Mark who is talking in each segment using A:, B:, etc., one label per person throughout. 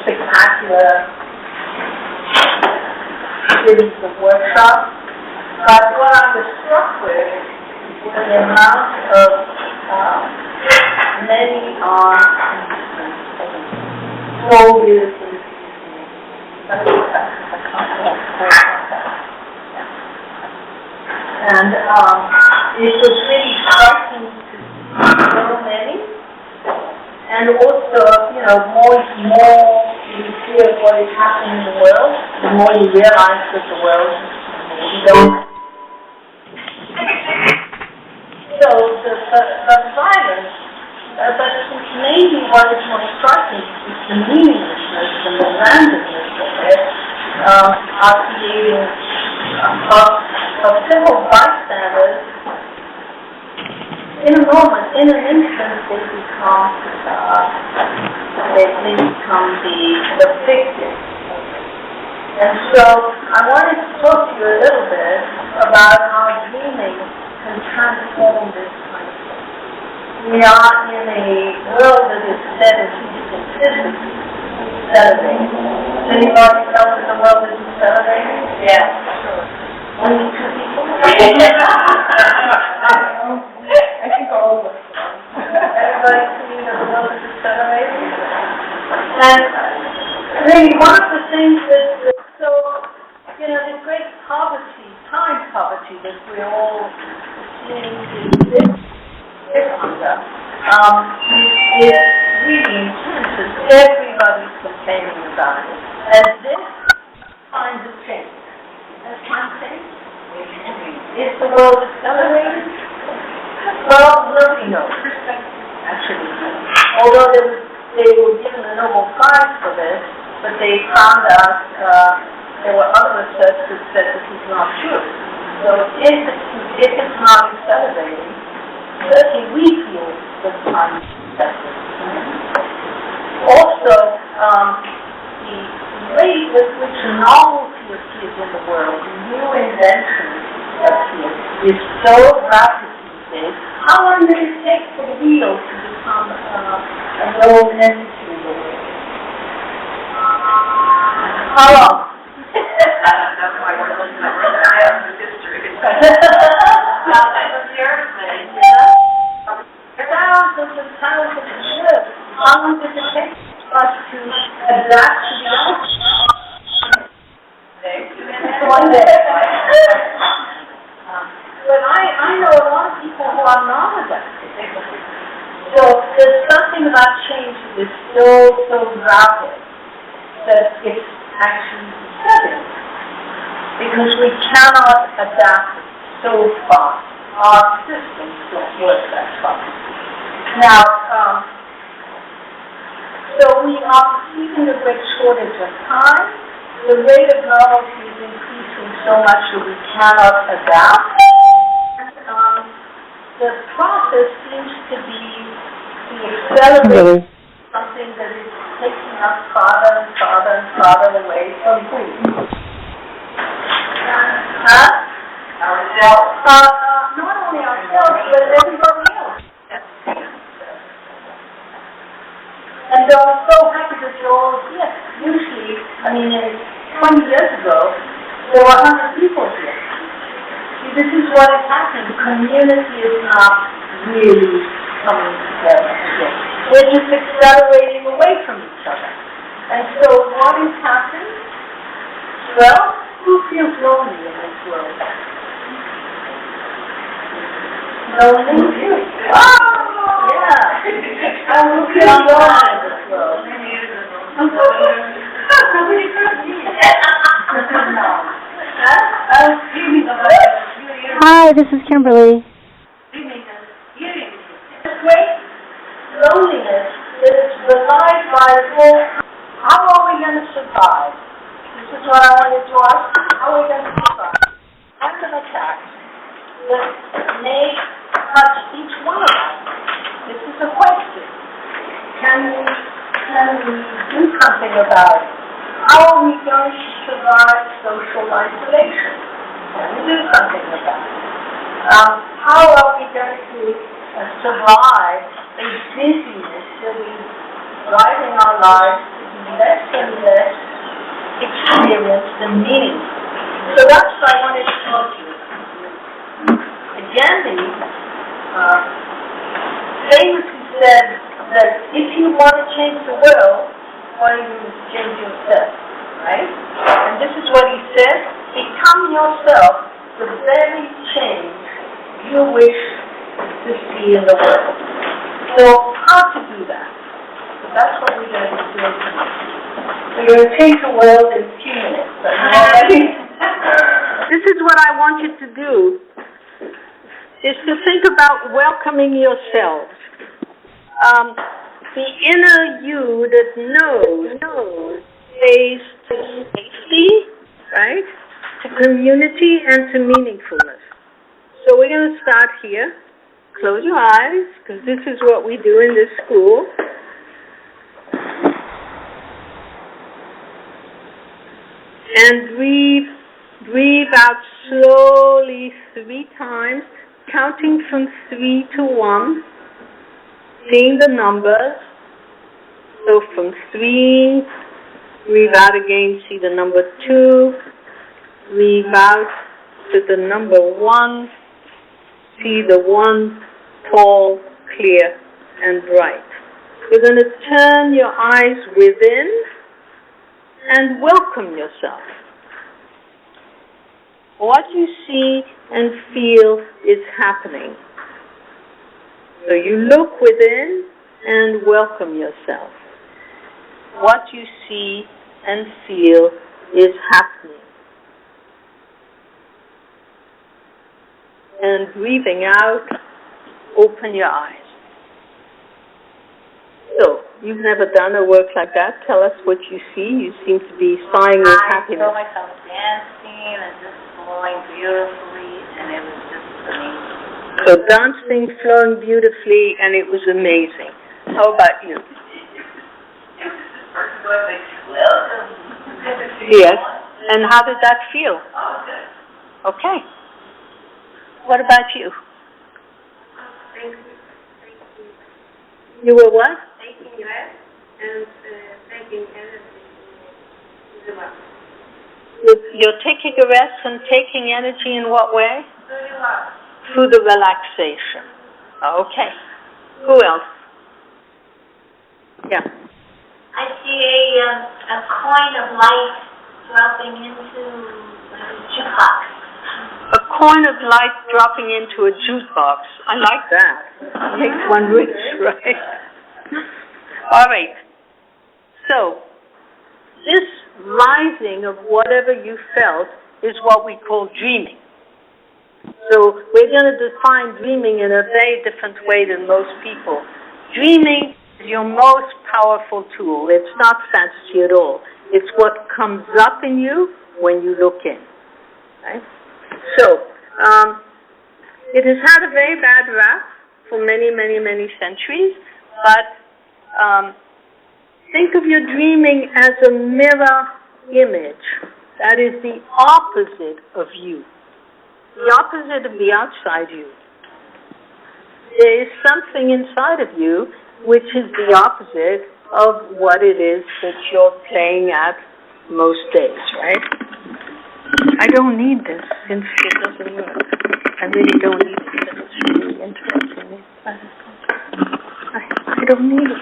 A: spectacular series of workshops. But what I was struck with was the amount of many soldiers and it was really striking to see so many, and also, more you hear what is happening in the world, the more you realize that the world is over. So the violence, but maybe what is more striking is the meaninglessness and the randomness of it are creating of simple bystanders. In a moment, in an instant, they become the victim. And so I wanted to talk to you a little bit about how dreaming can transform this kind of thing. We are in a world that is said at least consistently celebrating. Anybody else in the world that is celebrating? Yeah, sure. Only 2 people? I think all of us. Everybody seeing that the world is celebrating? And really one of the things that, this great poverty, time poverty that we're all seeing live under, is really intense, and everybody's complaining about it. And this kind of change. That's one thing. Is the world accelerating? Well, nobody knows, actually. Although they were given a Nobel Prize for this, but they found out there were other research that said this is not true. So if it's not accelerating, certainly we feel the time is accelerating. Also, the rate with which novelty appears in the world, new inventions appear, is so rapid these days. How long did it take for the wheel to become a known entity in the world? How long?
B: That's why we're looking at the history.
A: Thousands and thousands of years. How long did it take us to adapt to the ocean? One day. But I know a lot of people who are not adapted. So there's something about change that is so rapid that it's actually upsetting. Because we cannot adapt so fast. Our systems don't work that fast. Now, so we are perceiving a great shortage of time. The rate of novelty is increasing so much that we cannot adapt. The process seems to be the acceleration of something that is taking us farther and farther and farther away from food.
B: Ourselves.
A: Not only ourselves, but everybody else. And I'm so happy that you're all here. Usually, 20 years ago, there were 100 people here. See, this is what is happening. The community is not really coming together again. We're just accelerating away from each other. And so what is happening? Well, who feels lonely in this world? Lonely? Oh, yeah. I will feel lonely in this world.
C: Hi, this is Kimberly.
A: Great loneliness is relied by full. How are we going to survive? This is what I wanted to ask. How are we going to survive? After an attack that may touch each one of us. This is a question. Can we do something about it? How are we going to survive social isolation? Can we do something about it? How are we going to survive a busyness that is driving our lives to be less and less experience the meaning. So that's what I wanted to talk to you about. Gandhi famously said that if you want to change the world, why don't you change yourself, right? And this is what he said: become yourself the very change you wish to see in the world. So how to do that? So that's what we're going to be doing tonight. We're going to change the world in a few minutes. But this is what I want you to do, is to think about welcoming yourselves. The inner you that knows stays to safety, right? To community and to meaningfulness. So we're going to start here. Close your eyes, because this is what we do in this school. And breathe out slowly 3 times, counting from 3 to 1, seeing the numbers. So from 3, breathe out again, see the number 2, breathe out to the number 1, see the 1 tall, clear, and bright. You're going to turn your eyes within and welcome yourself. What you see and feel is happening. So you look within and welcome yourself. What you see and feel is happening. And breathing out, open your eyes. So, you've never done a work like that. Tell us what you see. You seem to be sighing with happiness.
B: I saw myself dancing and just flowing beautifully, and it was just amazing.
A: So dancing, flowing beautifully, and it was amazing. How about you? Yes. And how did that feel? Okay. What about you?
C: Thank you.
A: You were what?
C: Taking rest and taking energy.
A: You're taking a rest and taking energy in what way? Through the relaxation. Okay. Who else? Yeah.
C: I see a coin of light dropping into a jukebox.
A: A coin of light dropping into a jukebox. I like that. Makes one rich, right? All right. So, this rising of whatever you felt is what we call dreaming. So, we're going to define dreaming in a very different way than most people. Dreaming is your most powerful tool. It's not fantasy at all. It's what comes up in you when you look in. Right? So, it has had a very bad rap for many, many, many centuries, but think of your dreaming as a mirror image. That is the opposite of you, the opposite of the outside you. There is something inside of you which is the opposite of what it is that you're playing at most days, right? I don't need this since it doesn't work. I really don't need it, but it's really interesting me. I don't need it.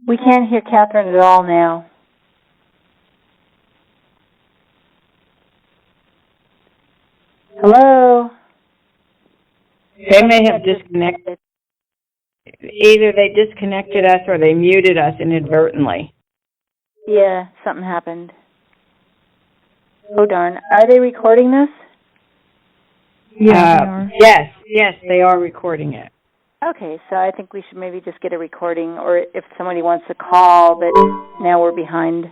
D: We can't hear Catherine at all now. Hello?
E: They may have disconnected. Either they disconnected us or they muted us inadvertently.
D: Yeah, something happened. Oh, darn. Are they recording this?
E: Yeah, they are. Yes, they are recording it.
D: Okay, so I think we should maybe just get a recording, or if somebody wants to call, but now we're behind.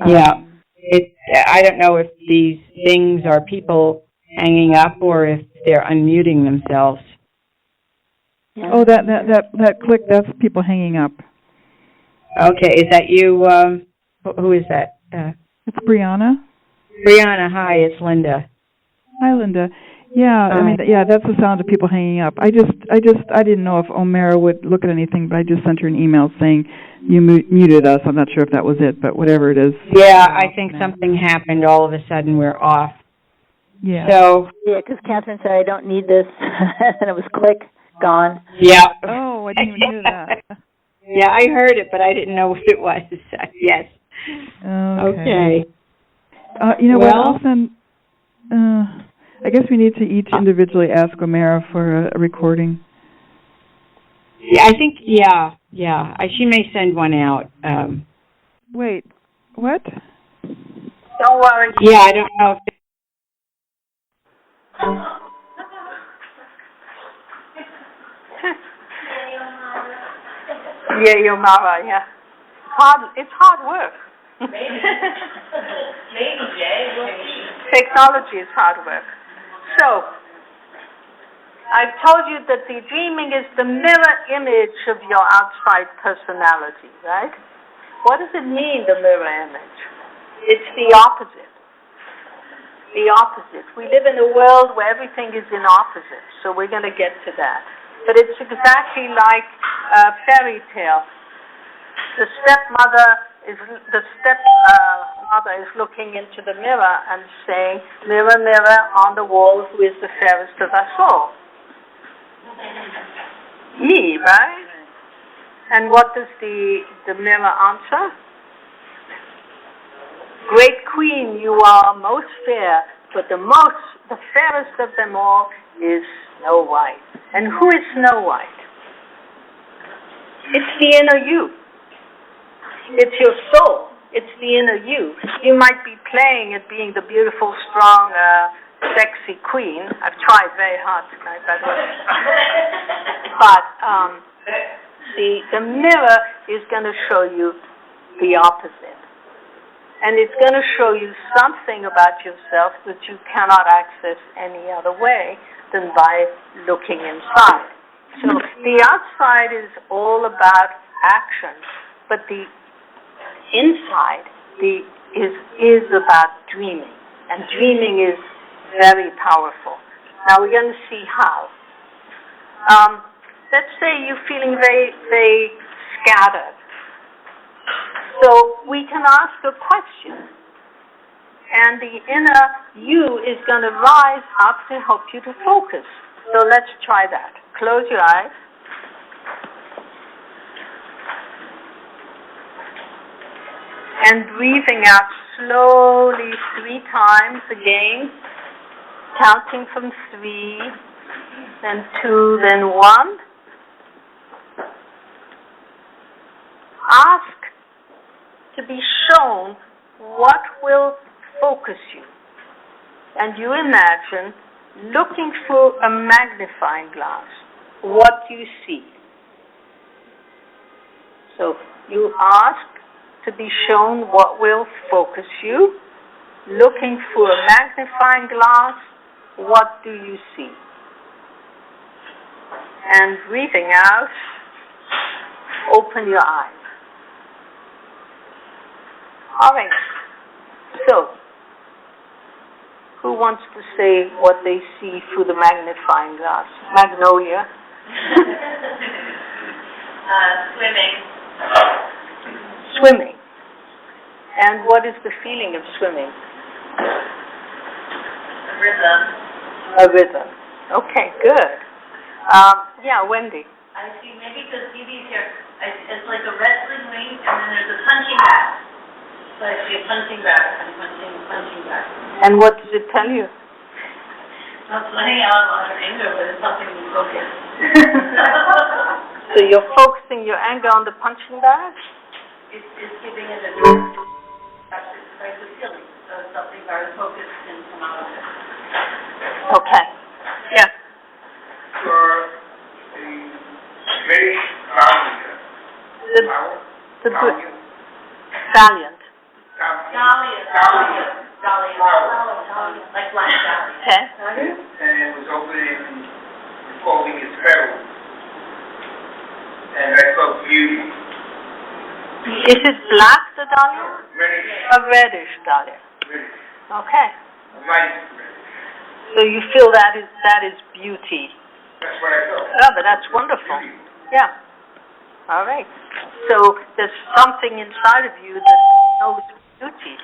E: Yeah. I don't know if these things are people hanging up or if they're unmuting themselves.
D: Yeah.
F: Oh, that click, that's people hanging up.
E: Okay, is that you, who is that?
F: It's Brianna.
E: Brianna, hi, it's Linda.
F: Hi, Linda. Yeah, I mean, yeah, that's the sound of people hanging up. I didn't know if Omera would look at anything, but I just sent her an email saying you muted us. I'm not sure if that was it, but whatever it is.
E: Yeah, I think something happened. All of a sudden, we're off.
F: Yeah.
E: So.
D: Yeah, because Catherine said, I don't need this, and it was click, gone.
E: Yeah.
F: Oh, I didn't even hear that.
E: Yeah, I heard it, but I didn't know what it was. Yes.
F: Okay. You know what? I'll send. I guess we need to each individually ask Omera for a recording.
E: Yeah, I think. Yeah. She may send one out.
F: Wait. What?
B: Don't worry.
E: Yeah, I don't know if.
B: Yeah, Yomara, yeah. It's hard work.
C: Maybe, Jay.
B: Technology is hard work. So, I've told you that the dreaming is the mirror image of your outside personality, right? What does it mean, the mirror image? It's the opposite. The opposite. We live in a world where everything is in opposite, so we're going to get to that. But it's exactly like a fairy tale. The stepmother is looking into the mirror and saying, "Mirror, mirror on the wall, who is the fairest of us all?" Me, right? And what does the mirror answer? "Great queen, you are most fair, but the fairest of them all is Snow White." And who is Snow White? It's the inner you. It's your soul. It's the inner you. You might be playing at being the beautiful, strong, sexy queen. I've tried very hard tonight, by the way. But the mirror is going to show you the opposite. And it's going to show you something about yourself that you cannot access any other way than by looking inside. So the outside is all about action, but the inside is about dreaming. And dreaming is very powerful. Now we're going to see how. Let's say you're feeling very, very scattered. So we can ask a question, and the inner you is going to rise up to help you to focus. So let's try that. Close your eyes. And breathing out slowly 3 times again, counting from 3, then 2, then 1. Ask to be shown what will focus you. And you imagine looking through a magnifying glass. What do you see? So you ask to be shown what will focus you. Looking through a magnifying glass, what do you see? And breathing out, open your eyes. All right. So, who wants to say what they see through the magnifying glass? Magnolia.
C: Swimming.
B: Swimming. And what is the feeling of swimming?
C: Rhythm.
B: A rhythm. Okay, good. Yeah, Wendy.
C: I see, maybe because Dee here, it's like a wrestling ring, and then there's a punching bag. So I see a punching bag, and punching bag.
B: And what does it tell you?
C: Not letting out a lot of anger, but it's helping me focus.
B: So you're focusing your anger on the punching bag?
C: It's giving it a like the feeling. So it's something very focused and come out of it.
B: Okay. Yes.
G: For the British
B: Valiant.
C: Dahlia. Like black dahlia.
B: Okay.
G: And it was opening and folding its petals. beauty.
B: Is it black, the dahlia?
G: Reddish,
B: A reddish dahlia.
G: reddish,
B: Okay.
G: light reddish.
B: So you feel that is beauty.
G: That's what I felt.
B: Oh, but that's wonderful. Yeah. All right. So there's something inside of you that knows beauty,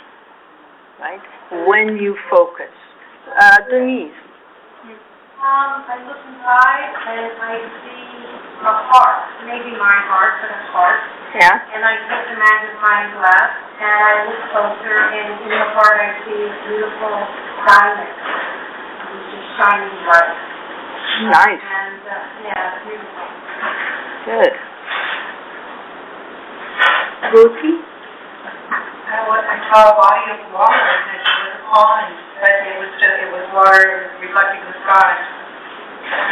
B: right? When you focus. Denise.
A: I look inside and I see a heart, maybe my heart, but a heart.
B: Yeah.
A: And I take the magnifying glass and I look closer, and in the heart I see a beautiful diamond, which is shining bright.
B: Nice.
A: And yeah, it's beautiful.
B: Good. Ruthie?
H: I saw a body of water that was falling, but it was water reflecting the sky.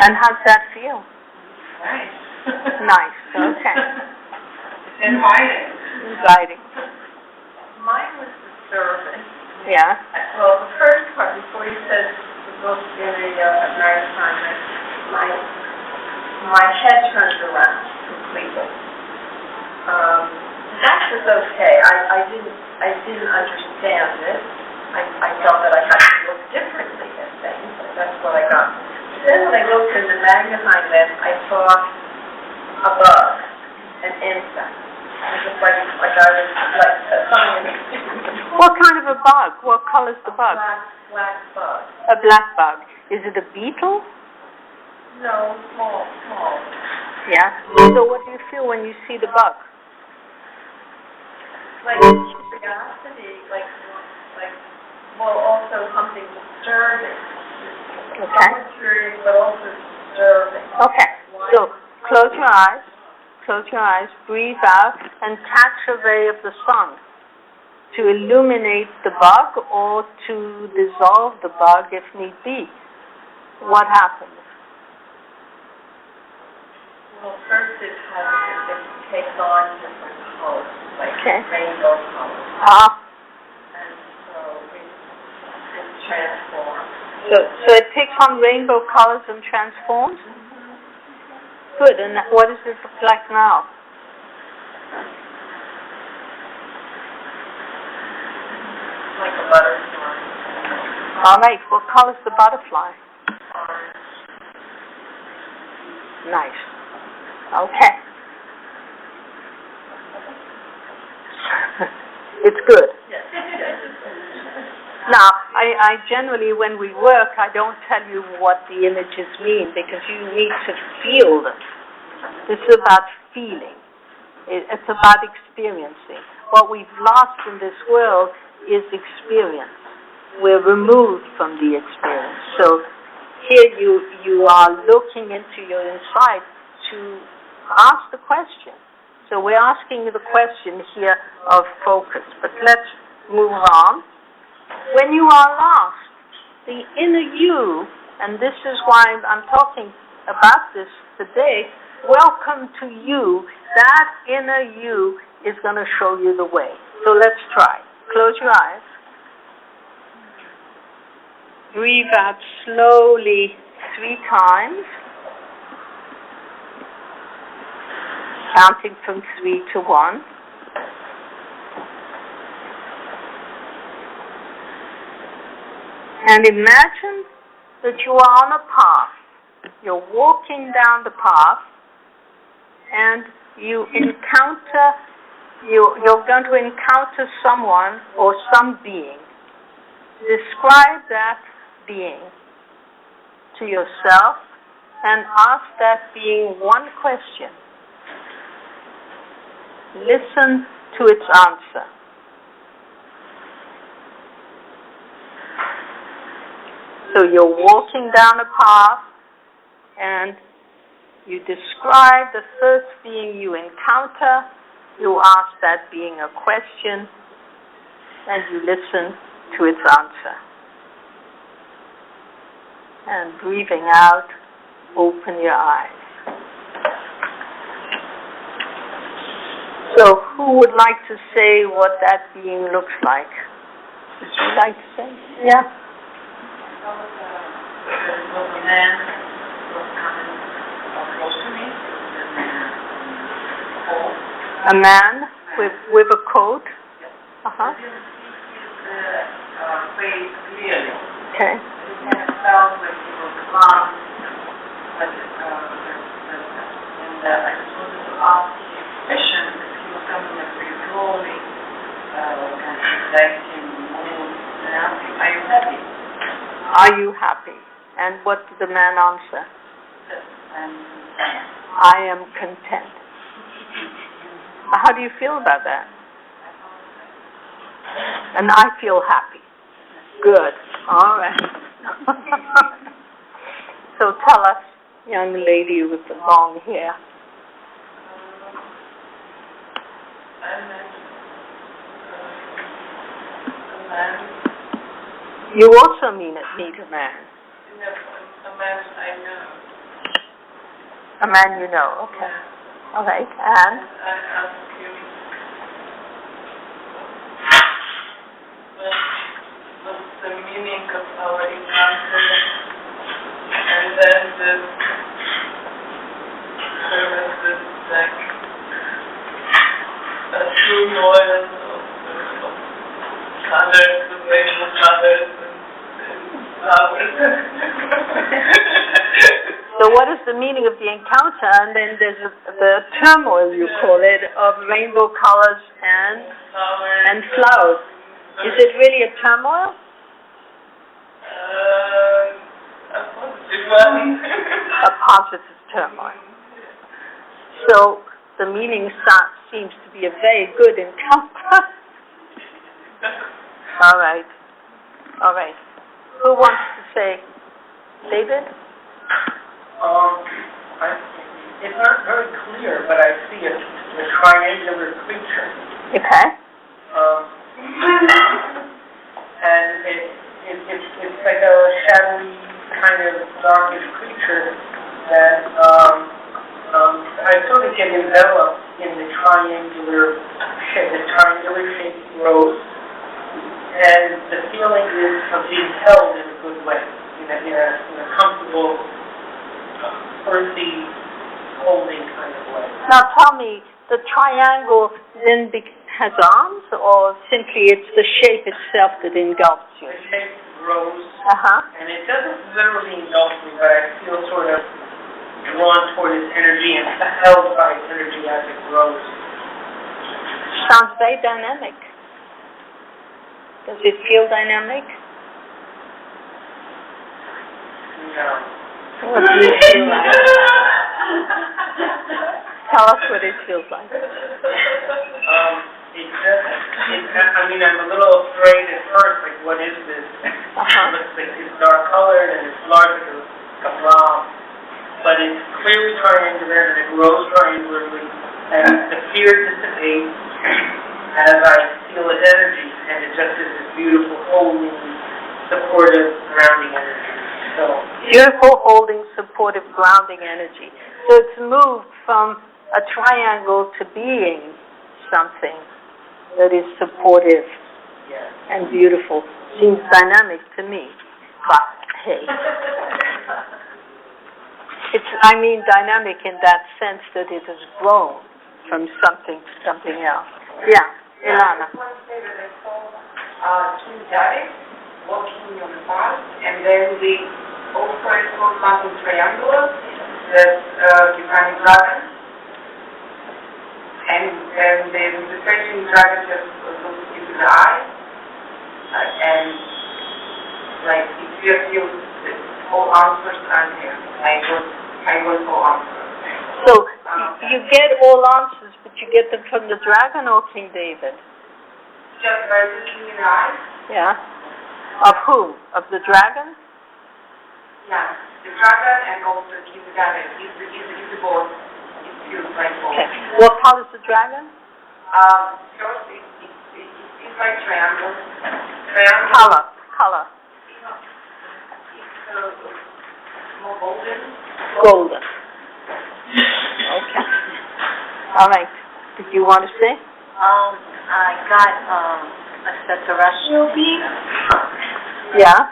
B: And how's that feel?
H: Nice.
B: Nice. Okay.
H: Inviting.
B: Inviting.
H: Mine was disturbing.
B: Yeah.
H: Well, the first part, before you said the book in a maritime, my head turned around completely. That was okay. I didn't understand it. I felt that I had to look differently at things. That's what I got. Then when I looked in the magnifying lens, I saw a bug, an insect. It was like I was like something.
B: What kind of a bug? What color's the bug?
H: Black bug.
B: A black bug. Is it a beetle?
H: No, small.
B: Yeah. So what do you feel when you see the bug?
H: Like curiosity, well, also something disturbing.
B: Okay.
H: Somewhat curious, but also disturbing.
B: Okay. So close your eyes, breathe out, and catch a ray of the sun to illuminate the bug or to dissolve the bug if need be. What happens?
H: Well, first it takes on different colors, like
B: Okay.
H: rainbow colors, and so it transforms.
B: So it takes on rainbow colors and transforms? Good. And what does it look like now?
H: Like a butterfly.
B: All right. What color's the butterfly?
H: Orange.
B: Nice. Okay. It's good.
H: Yes.
B: Now, I generally, when we work, I don't tell you what the images mean because you need to feel them. This is about feeling. It's about experiencing. What we've lost in this world is experience. We're removed from the experience. So here you are looking into your inside to ask the question. So we're asking the question here of focus. But let's move on. When you are lost, the inner you, and this is why I'm talking about this today, welcome to you. That inner you is going to show you the way. So let's try. Close your eyes. Breathe out slowly 3 times, counting from 3 to 1. And imagine that you are on a path. You're walking down the path and you're going to encounter someone or some being. Describe that being to yourself and ask that being one question. Listen to its answer. So you're walking down a path and you describe the first being you encounter, you ask that being a question, and you listen to its answer. And breathing out, open your eyes. So who would like to say what that being looks like? Would you like to say? Yeah.
H: Was a man was coming close to me, and
B: A man with a coat? Uh-huh.
H: I didn't see his face clearly.
B: Okay.
H: It felt like he was calm, but and I just wanted to ask the expression that he was coming up very slowly, and reflecting mood and asking, are you happy?
B: Are you happy? And what did the man answer?
H: Yes,
B: I am content. How do you feel about that? And I feel happy. Good. All right. So tell us, young lady with the long hair.
H: I met a man.
B: You also meet a man.
H: A man I know.
B: A man you know, okay. All right, and?
H: I asked him what's the meaning of our encounter, and then there was this like a turmoil of colors, the rainbow colors and flowers.
B: So what is the meaning of the encounter? And then there's the turmoil, you call it, of rainbow colors and flowers. Is it really a turmoil?
H: A positive one.
B: A positive turmoil. So the meaning seems to be a very good encounter. All right. All right. Who wants to say? David?
G: It's not very clear, but I see a triangular creature.
B: Okay.
G: And it's like a shadowy, kind of darkish creature that I sort of get enveloped in the triangular shaped rose, and the feeling is of being held in a good way, in a comfortable, earthy, holding kind of way.
B: Now tell me, the triangle then has arms, or simply it's the shape itself that engulfs you?
G: The shape grows,
B: Uh-huh.
G: and it doesn't literally engulf me, but I feel sort of drawn toward its energy and held by its energy as it grows.
B: Sounds very dynamic. Does it feel dynamic?
G: No.
B: What does it feel like? Tell us what it feels like.
G: I'm a little afraid at first, like, what is this? It looks like it's dark colored and it's large, like a blob. But it's clearly triangular and it grows triangularly, and the fear dissipates as I feel its energy, and it just is this beautiful, holding, supportive, grounding energy. So
B: beautiful, holding, supportive, grounding energy. So it's moved from a triangle to being something that is supportive and beautiful. Seems dynamic to me. But hey. Dynamic in that sense that it has grown from something to something else. Yeah, Ilana.
H: I want to say that I saw two guys walking on the path, and then we also I saw something triangular that defining dragon, and the facing dragon just looks into the eye, and like it just feels that all answers are there. I want all answers.
B: So you get all answers, but you get them from the dragon or King David?
H: Just by looking in the eyes.
B: Yeah. Of whom? Of the dragon?
H: Yeah, the dragon and also King David. He's the boss. It feels like both.
B: Okay. What color is the dragon?
H: First it's like triangle.
B: Color.
H: It's more golden.
B: Golden. Okay. All right. Did you want to say?
C: I got a terrestrial being.
B: Yeah.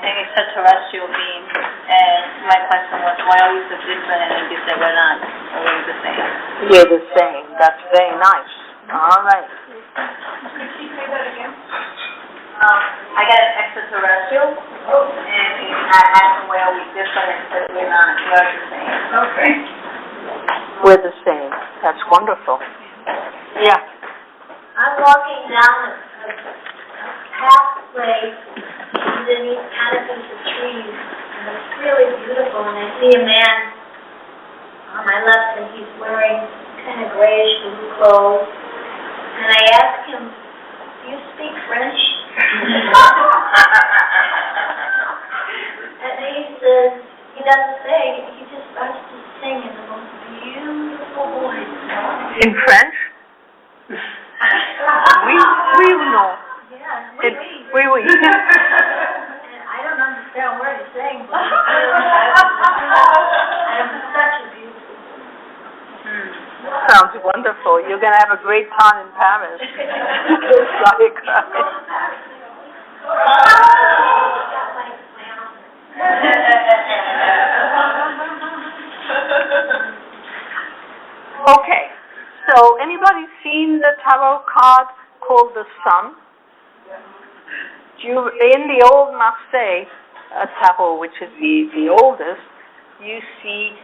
C: It's a terrestrial being, and my question was, why are we so different? And you said we're not always the same.
B: We're the same. That's very nice. All right.
A: Could she say that again?
C: I got an extraterrestrial, and I asked him where we different, and said we're not, we're the same.
A: Okay.
B: We're the same. That's wonderful. Yeah.
I: I'm walking down a pathway underneath canopies of trees, and it's really beautiful, and I see a man on my left, and he's wearing kind of grayish blue clothes, and I ask him, do you speak French? And he says, he doesn't say, he just starts to sing in the most beautiful voice.
B: In French? Oui ou non?
I: Yeah,
B: Oui, oui.
I: And I don't understand what he's saying, but I'm such a beautiful.
B: Sounds wonderful. You're going to have a great time in Paris. It's like, okay. So, anybody seen the tarot card called the Sun? In the old Marseille tarot, which is the oldest, you see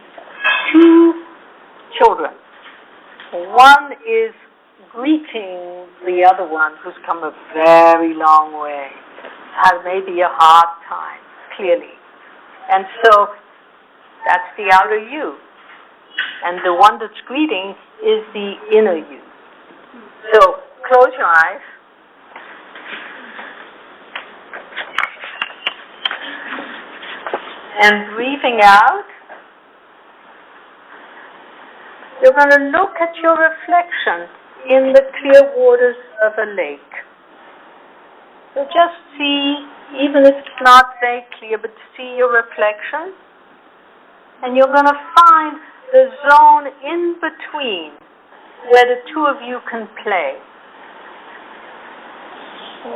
B: two children. One is greeting the other one who's come a very long way, has maybe a hard time, clearly. And so that's the outer you. And the one that's greeting is the inner you. So close your eyes. And breathing out, you're going to look at your reflection in the clear waters of a lake. So just see, even if it's not very clear, but see your reflection. And you're going to find the zone in between where the two of you can play.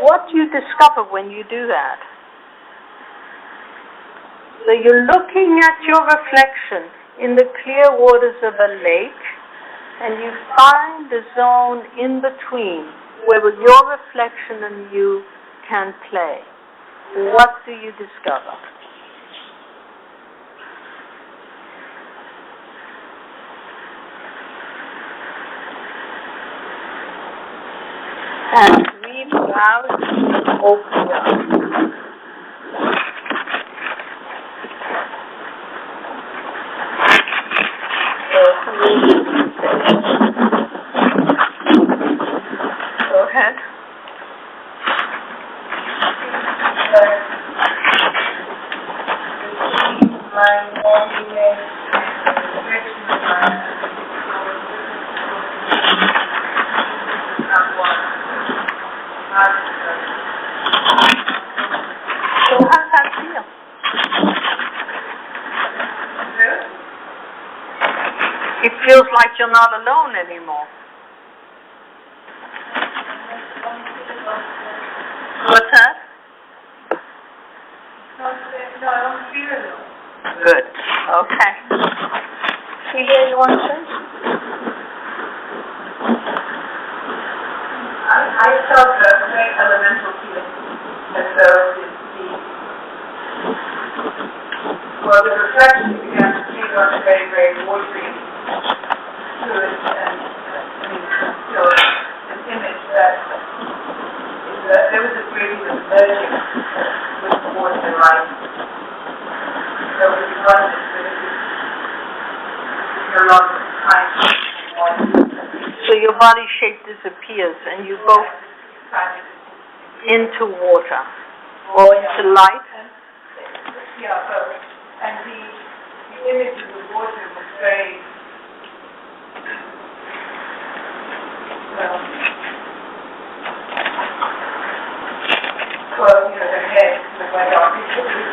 B: What do you discover when you do that? So you're looking at your reflection in the clear waters of a lake, and you find the zone in between where your reflection and you can play. What do you discover? And breathe out, open up. Go ahead. So how does that feel? It feels like you're not alone anymore. What's that?
A: No, I don't feel it.
B: Good. Okay. Celia, you want to say?
G: I felt a very elemental feeling, as though the reflection began to take on a very, very watery fluid, and still an image that there was a gradient of merging with the water and light. So it was oneness, but it was no longer time anymore.
B: So your body shape disappears and you go into water or into light.
G: Yeah, both. And the image of the water was very, the head went up. It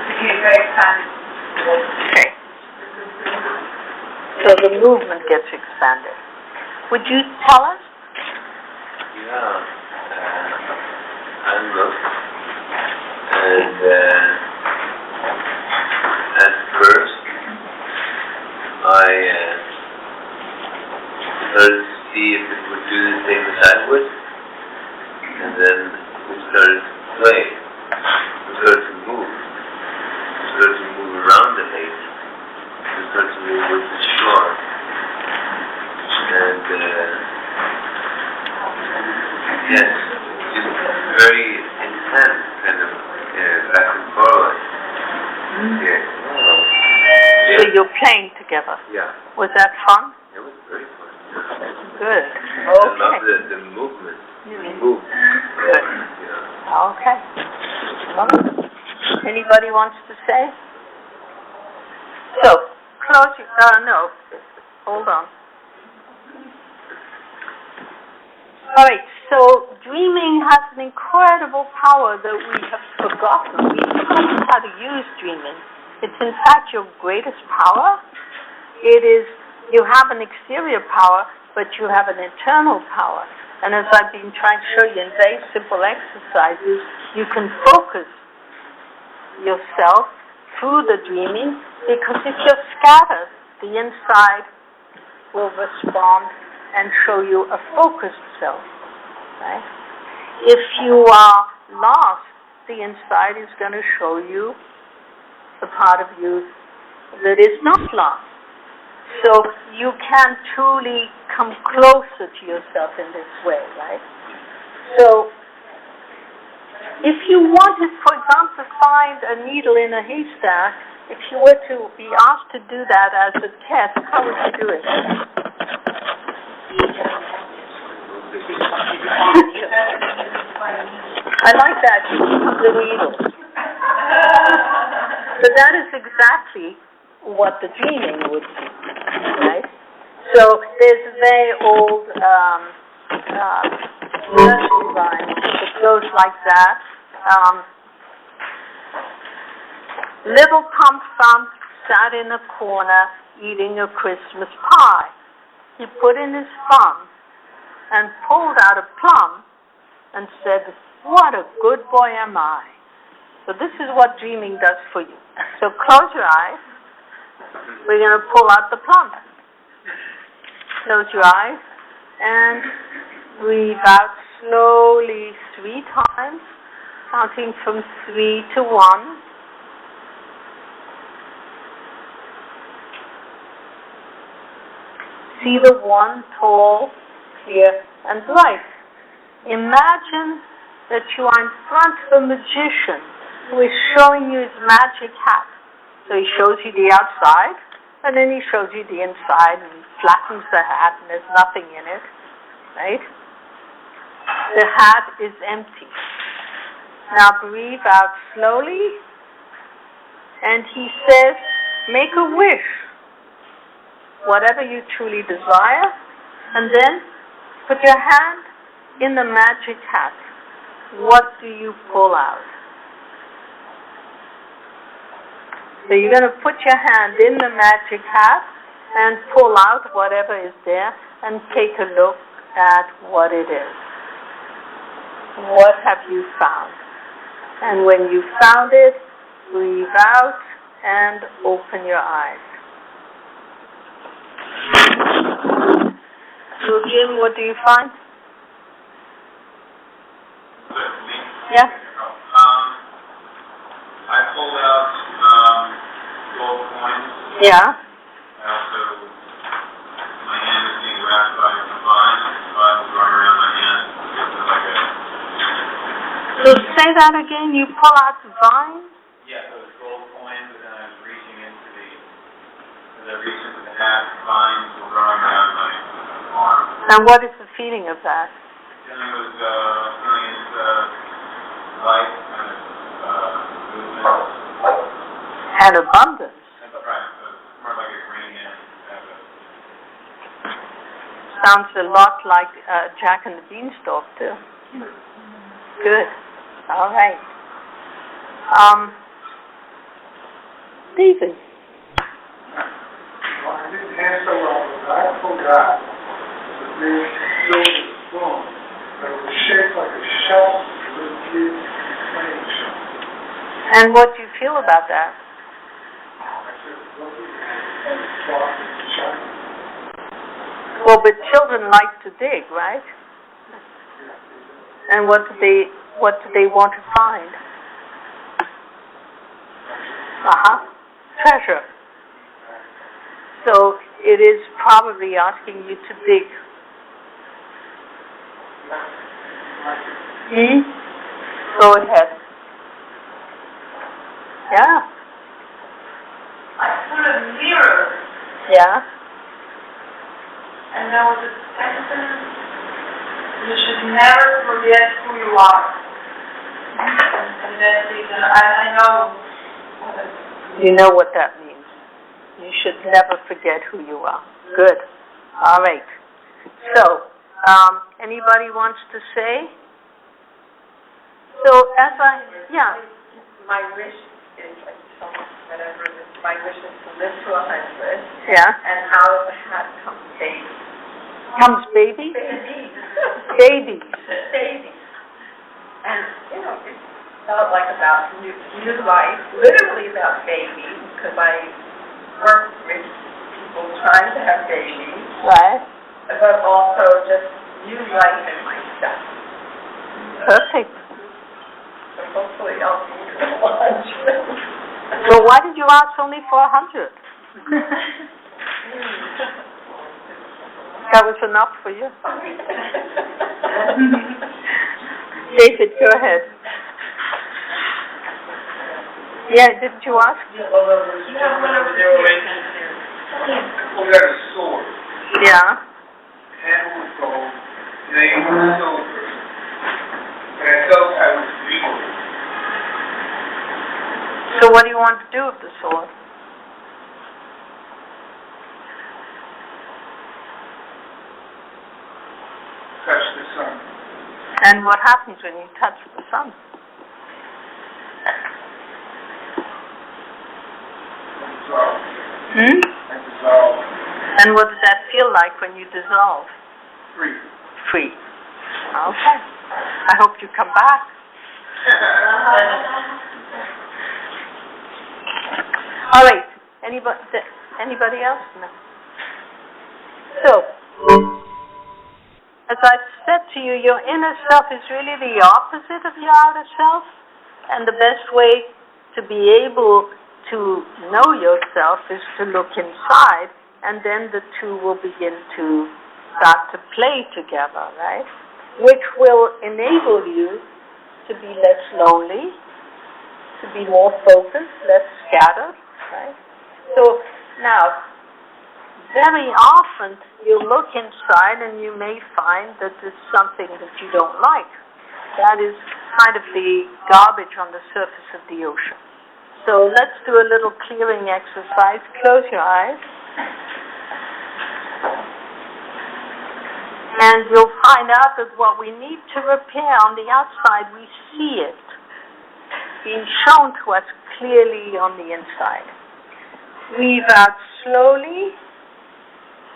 G: became very expanded.
B: Okay. So the movement gets expanded. Would you tell us?
J: Yeah, I'm good. And at first, I started to see if it would do the same as I would, and then we started to play. We started to move. We started to move around the lake. We started to move with the shore. And yes, just very intense kind of back and forward. Yeah.
B: So you're playing together.
J: Yeah.
B: Was that fun?
J: It was very fun.
B: Good.
J: I love the movement. Move.
B: Good.
J: Yeah.
B: Okay. Wonderful. Anybody wants to say? So, close your, no. Hold on. All right, so dreaming has an incredible power that we have forgotten. We've forgotten how to use dreaming. It's in fact your greatest power. It is, you have an exterior power, but you have an internal power. And as I've been trying to show you in very simple exercises, you can focus yourself through the dreaming, because if you're scattered, the inside will respond and show you a focused self. Right? If you are lost, the inside is going to show you the part of you that is not lost. So you can truly come closer to yourself in this way, right? So if you wanted, for example, to find a needle in a haystack, if you were to be asked to do that as a test, how would you do it? I like that, the needle. But that is exactly what the dreaming would be, right? So there's a very old nursery rhyme that goes like that. Little Tom Thumb sat in a corner eating a Christmas pie. He put in his thumb and pulled out a plum and said, "What a good boy am I." So this is what dreaming does for you. So close your eyes. We're going to pull out the plum. Close your eyes and breathe out slowly 3 times, counting from 3 to 1. See the one tall, clear, and bright. Imagine that you are in front of a magician who is showing you his magic hat. So he shows you the outside, and then he shows you the inside, and he flattens the hat, and there's nothing in it, right? The hat is empty. Now breathe out slowly, and he says, make a wish, whatever you truly desire, and then put your hand in the magic hat. What do you pull out? So you're going to put your hand in the magic hat and pull out whatever is there and take a look at what it is. What have you found? And when you found it, breathe out and open your eyes. So Jim, what do you find? Yeah?
K: I pulled out gold coins.
B: Yeah.
K: I also, my hand is being wrapped by a vine. The vine was going around my hand.
B: So say that again. You pull out the vine?
K: Yeah, those gold coins, and then I was reaching into as I reached into the hat, vines were growing around my arm.
B: And what is the feeling of that?
K: The feeling was, light and movement.
B: And abundance.
K: That's right. So it's more like a green and
B: Sounds a lot like Jack and the Beanstalk, too. Good. All right. David.
L: Well, I didn't hear so well, but I forgot that they built a spoon that was shaped like a shell with a big flame shell.
B: And what do you feel about that?
L: I said, lovely, and soft and shiny. And
B: Well, but children like to dig, right? And what do they want to find? Treasure. So it is probably asking you to dig. Go ahead. Yeah.
H: I put a mirror,
B: Yeah.
H: and there was a sentence, you should never forget who you are. And then I know.
B: You know what that means. You should never forget who you are. Good. All right. So, anybody wants to say? So,
H: My wish is, like, whatever it is, my wish is to live to 100.
B: Yeah.
H: And out of the hat comes baby.
B: Comes baby?
H: Babies.
B: Babies.
H: Babies. And, it's not like about new life, literally about babies, because I work with people trying to have babies.
B: Right.
H: But also just new life in myself.
B: Perfect.
H: So hopefully I'll be able to launch.
B: So why did you ask only for 100? That was enough for you. David, go ahead. Yeah, didn't you ask?
K: We got a sword.
B: Yeah.
K: Handle with gold. Name with silver. And it does have a secret.
B: So what do you want to do with the sword?
K: Touch the sun.
B: And what happens when you touch the sun?
K: Dissolve.
B: And
K: Dissolve.
B: And what does that feel like when you dissolve?
K: Free.
B: Free. Okay. I hope you come back. All right. Anybody else? No. So, as I said to you, your inner self is really the opposite of your outer self, and the best way to be able to know yourself is to look inside, and then the two will begin to start to play together, right? Which will enable you to be less lonely, to be more focused, less scattered, right? So now, very often you look inside and you may find that there's something that you don't like. That is kind of the garbage on the surface of the ocean. So let's do a little clearing exercise. Close your eyes. And you'll find out that what we need to repair on the outside, we see it being shown to us clearly on the inside. Breathe out slowly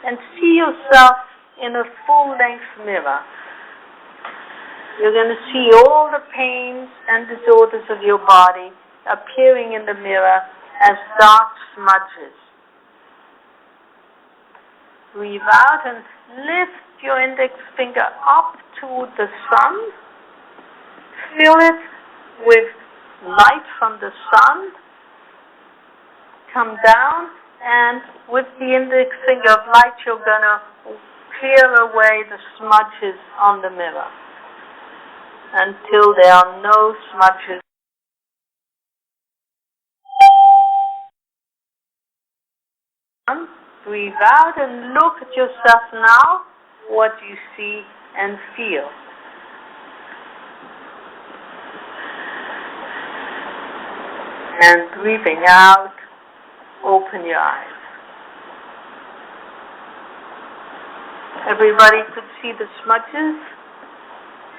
B: and see yourself in a full-length mirror. You're going to see all the pains and disorders of your body appearing in the mirror as dark smudges. Breathe out and lift your index finger up to the sun. Fill it with light from the sun. Come down, and with the index finger of light, you're going to clear away the smudges on the mirror until there are no smudges. Breathe out and look at yourself now. What do you see and feel? And breathing out, open your eyes. Everybody could see the smudges?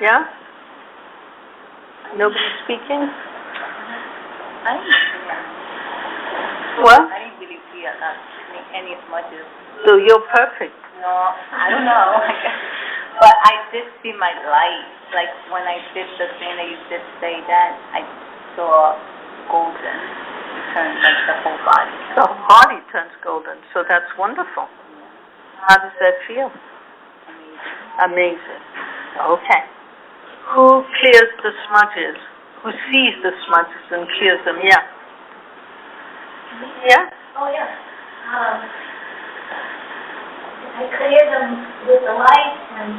B: Yeah? Nobody speaking?
C: I didn't see them.
B: What?
C: I didn't really see any smudges.
B: So you're perfect.
C: No, I don't know. But I did see my light. Like when I did the thing that you did say that, I saw golden. It turned like the whole body.
B: The whole body turns golden, so that's wonderful. How does that feel? Amazing. Okay. Who clears the smudges? Who sees the smudges and clears them? Yeah. Yeah?
I: Oh, yeah. I clear them with the light, and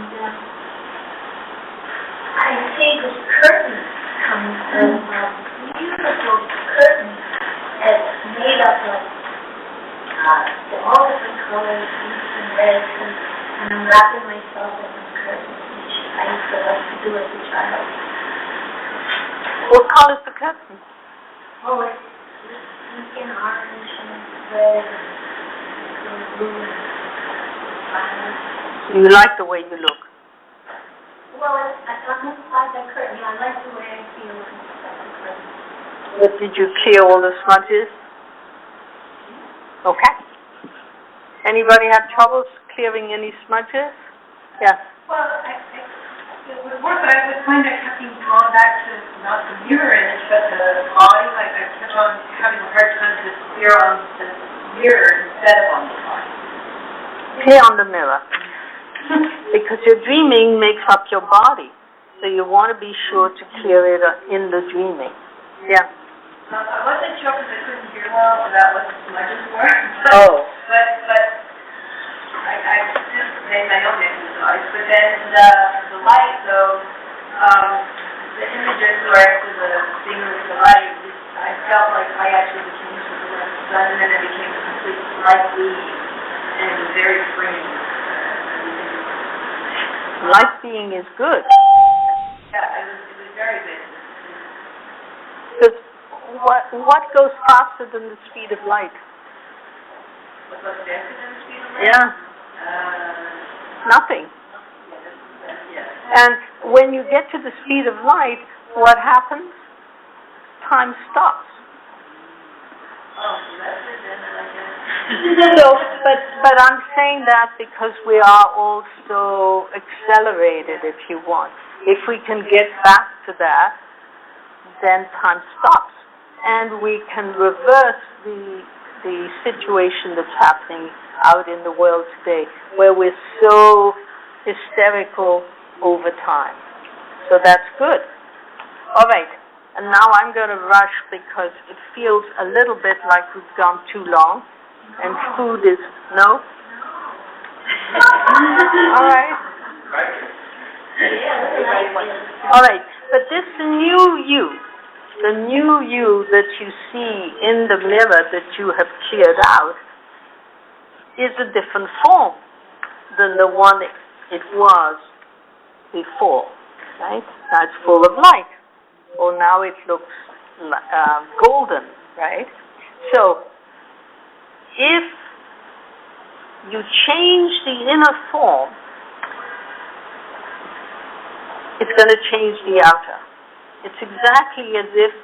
I: I see this curtain coming through, beautiful curtain that's made up of all different colors, pinks and reds, and I'm wrapping myself in the curtain, which I used to like to do as a child.
B: What color is the curtain?
I: Oh, it's pink and orange and red and blue and violet.
B: You like the way you look?
I: Well, I'm inside the curtain. I like the way I feel inside the curtain.
B: But did you clear all the smudges? Okay. Anybody have troubles clearing any smudges? Yeah.
A: Well, it would work, but I would find I kept being drawn back to not the mirror image, but the body. Like I kept on having a hard time to clear on the mirror instead of on the body.
B: Clear on the mirror. Because your dreaming makes up your body. So you want to be sure to clear it in the dreaming. Yeah.
A: I wasn't sure because I couldn't hear well about what the smudges were.
B: Oh.
A: But I just made my own exercise. But then the light, though, the images were after the thing with the light, I felt like I actually became sort of like the sun, and then I became a complete light being, and it was very freeing.
B: Light being is good.
A: Yeah, it was very good.
B: Because what goes faster than the speed of light?
A: What goes faster than the speed of light?
B: Yeah. Nothing. And when you get to the speed of light, what happens? Time stops.
A: Oh, so that's it then, I guess.
B: So, but I'm saying that because we are also accelerated, if you want. If we can get back to that, then time stops. And we can reverse the situation that's happening out in the world today, where we're so hysterical over time. So that's good. All right. And now I'm going to rush because it feels a little bit like we've gone too long. And food is, no? All right. All right. But this new you, the new you that you see in the mirror that you have cleared out, is a different form than the one it was before, right? Now it's full of light. Or now it looks golden, right? So, if you change the inner form, it's going to change the outer. It's exactly as if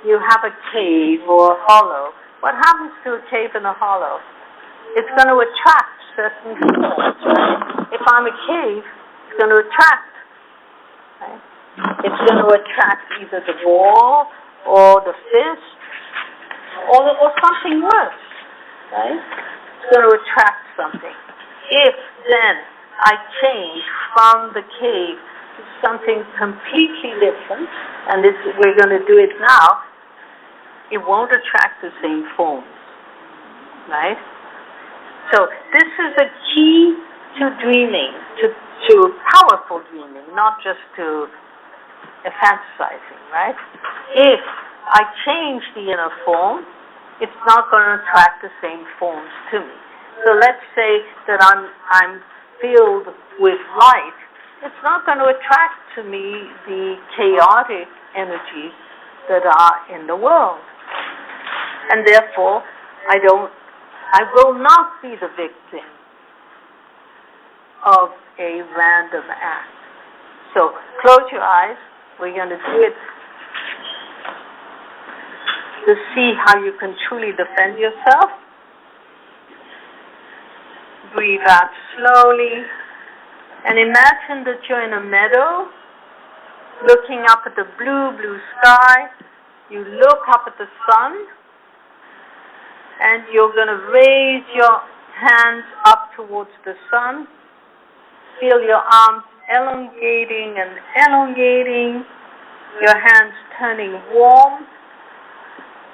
B: you have a cave or a hollow. What happens to a cave and a hollow? It's going to attract certain forms, right? If I'm a cave, it's going to attract, right? It's going to attract either the wall or the fist or something worse, right? It's going to attract something. If then I change from the cave to something completely different, and we're going to do it now, it won't attract the same forms, right? So this is a key to dreaming, to powerful dreaming, not just to fantasizing, right? If I change the inner form, it's not going to attract the same forms to me. So let's say that I'm filled with light. It's not going to attract to me the chaotic energies that are in the world. And therefore, I will not be the victim of a random act. So close your eyes. We're going to do it to see how you can truly defend yourself. Breathe out slowly and imagine that you're in a meadow looking up at the blue sky. You look up at the sun and you're going to raise your hands up towards the sun. Feel your arms elongating and elongating, your hands turning warm,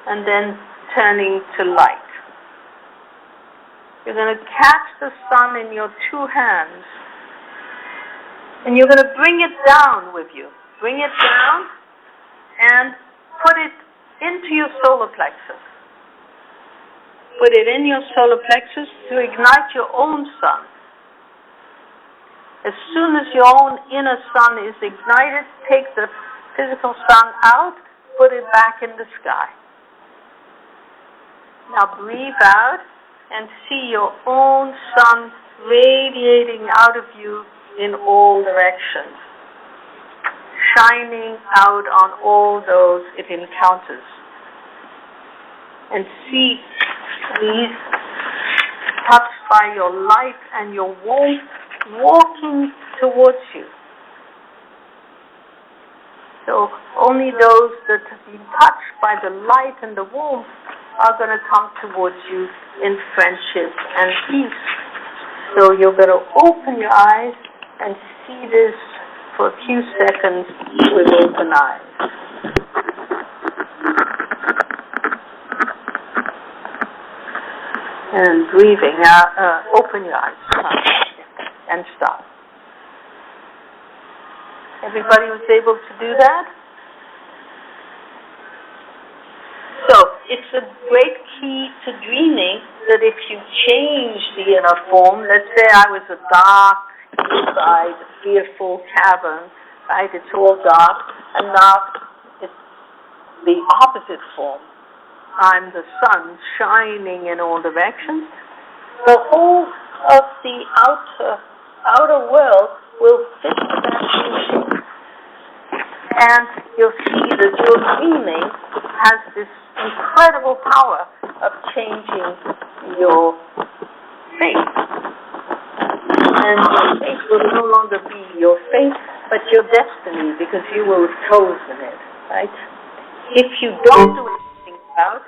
B: and then turning to light. You're going to catch the sun in your two hands, and you're going to bring it down with you. Bring it down and put it into your solar plexus. Put it in your solar plexus to ignite your own sun. As soon as your own inner sun is ignited, take the physical sun out, put it back in the sky. Now breathe out and see your own sun radiating out of you in all directions, shining out on all those it encounters. And see these touched by your light and your warmth walking towards you. So only those that have been touched by the light and the warmth are going to come towards you in friendship and peace. So you're going to open your eyes and see this for a few seconds with open eyes. And breathing out, open your eyes and stop. Everybody was able to do that? So it's a great key to dreaming that if you change the inner form, let's say I was a dark, inside, fearful cavern, right? It's all dark, and now it's the opposite form. I'm the sun shining in all directions. The whole of the outer world will fit that vision. And you'll see that your dreaming has this incredible power of changing your fate. And your fate will no longer be your fate, but your destiny, because you will have chosen it, right? If you don't do anything about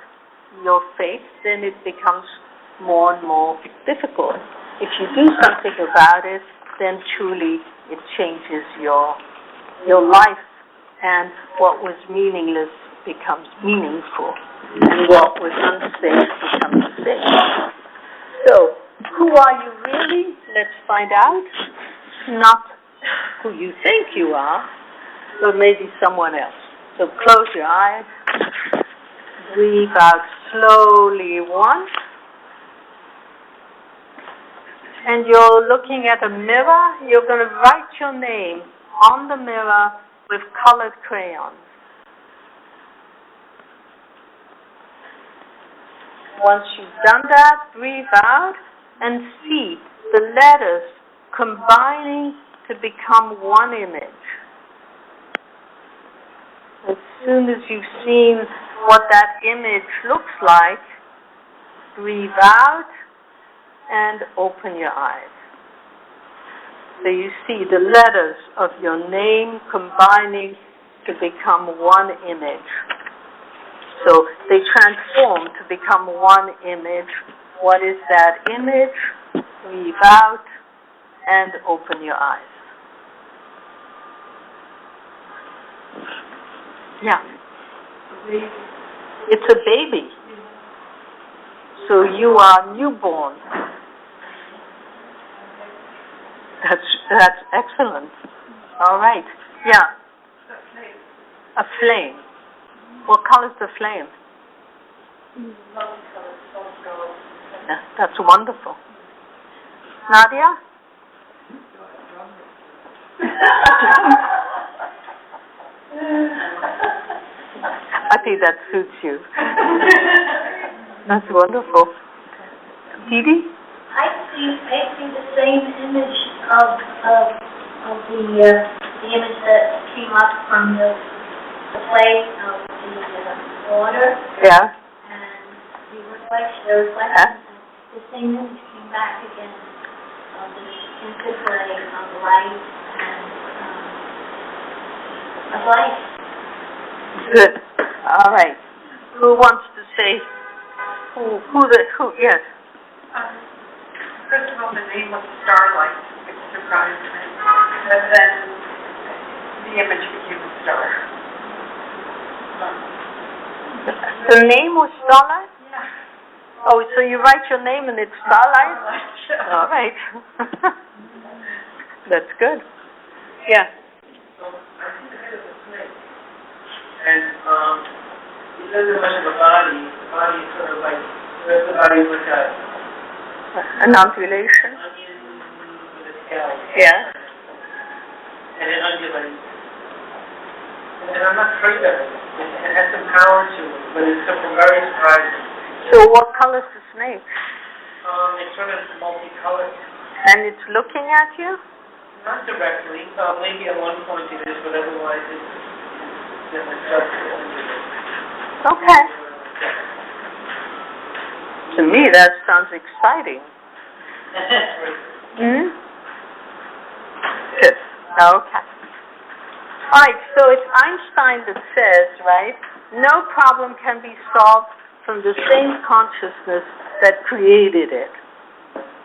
B: your fate, then it becomes more and more difficult. If you do something about it, then truly it changes your life, and what was meaningless becomes meaningful, and what was unsafe becomes safe. So, who are you really? Let's find out. Not who you think you are, but maybe someone else. So close your eyes, breathe out slowly once, and you're looking at a mirror. You're going to write your name on the mirror with colored crayons. Once you've done that, breathe out and see the letters combining to become one image. As soon as you've seen what that image looks like, breathe out and open your eyes. So you see the letters of your name combining to become one image. So they transform to become one image. What is that image? Breathe out and open your eyes. Yeah. It's a baby. So you are newborn. That's excellent. All right. Yeah. A flame. What color is the flame? Yeah, that's wonderful. Nadia? I think that suits you. That's wonderful. Didi?
I: I see the same image of the image that came up from the plate of the water.
B: Yeah.
I: And the reflection, the same image came back again of the interplay of light and of life.
B: Good. All right. Who wants to say? Who? Yes.
H: first of all, the name was Starlight, which surprised me. And then the image became a star.
B: The name was Starlight?
H: Yeah.
B: Oh, so you write your name and it's Starlight? All right. That's good. Yeah.
G: So I see the head of a snake. And it doesn't much of a body. The body is sort of like, the body is like
B: An undulation?
G: onion with a tail.
B: Yeah.
G: And it undulates. And I'm not afraid of it. It has some power to it, but it's something very surprising.
B: So what color's the snake?
G: It's sort of multicolored.
B: And it's looking at you?
G: Not directly. Maybe at one point it is, but otherwise it's just
B: Okay. To me, that sounds exciting. Hmm? Good. Okay. All right, so it's Einstein that says, right, no problem can be solved from the same consciousness that created it.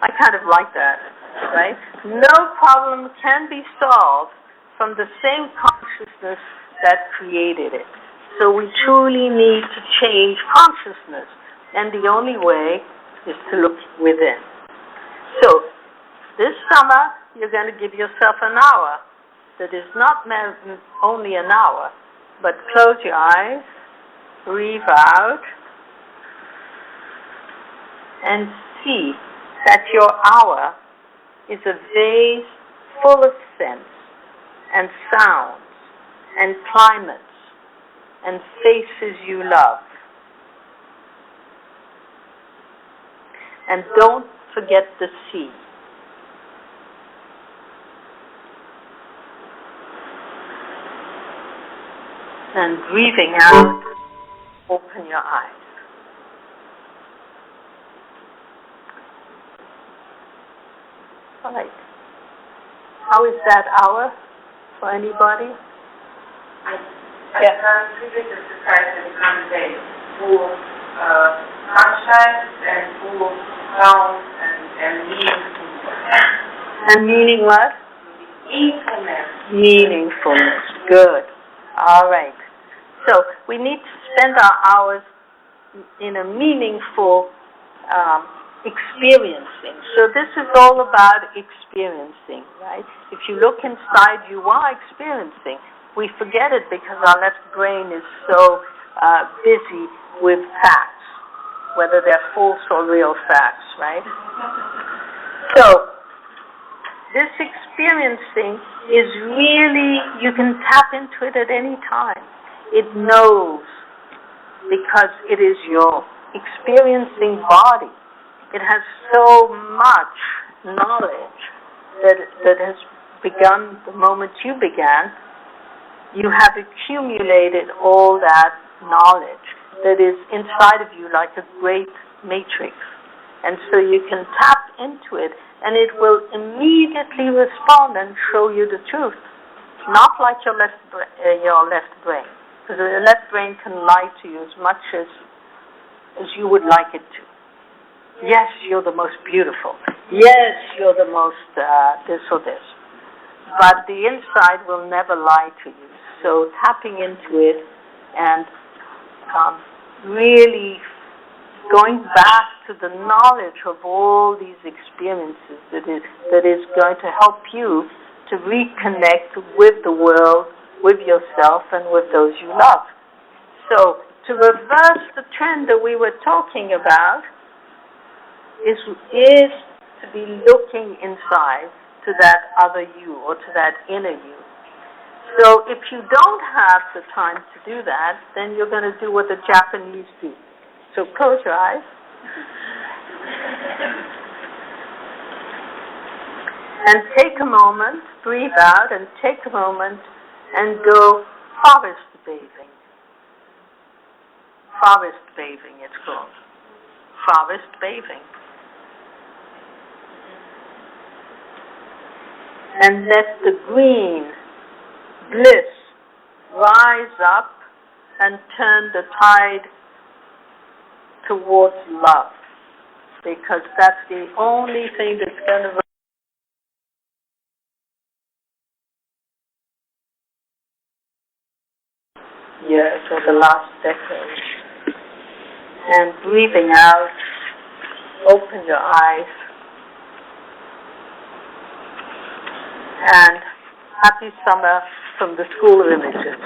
B: I kind of like that, right? No problem can be solved from the same consciousness that created it. So we truly need to change consciousness, and the only way is to look within. So this summer, you're going to give yourself an hour that is not only an hour, but close your eyes, breathe out, and see that your hour is a vase full of scents and sounds and climates and faces you love. And don't forget the sea. And breathing out, open your eyes. All right. How is that hour for anybody?
H: I found previously surprised that it comes day full of sunshine and full of sound and meaningfulness.
B: And meaning what?
H: Meaningfulness.
B: Meaningfulness. Good. All right. So we need to spend our hours in a meaningful experiencing. So this is all about experiencing, right? If you look inside, you are experiencing. We forget it because our left brain is so busy with facts, whether they're false or real facts, right? So this experiencing is really, you can tap into it at any time. It knows because it is your experiencing body. It has so much knowledge that has begun the moment you began. You have accumulated all that knowledge that is inside of you like a great matrix. And so you can tap into it, and it will immediately respond and show you the truth. Not like your left brain, because the left brain can lie to you as much as you would like it to. Yes, you're the most beautiful. Yes, you're the most this or this. But the inside will never lie to you. So tapping into it and really going back to the knowledge of all these experiences that is going to help you to reconnect with the world, with yourself, and with those you love. So to reverse the trend that we were talking about is to be looking inside to that other you or to that inner you. So if you don't have the time to do that, then you're going to do what the Japanese do. So close your eyes. And take a moment, breathe out, and take a moment and go forest bathing. Forest bathing, it's called. Forest bathing. And let the green bliss rise up and turn the tide towards love. because that's the only thing that's going to... years or the last decade. And breathing out, open your eyes, and happy summer from the School of Images.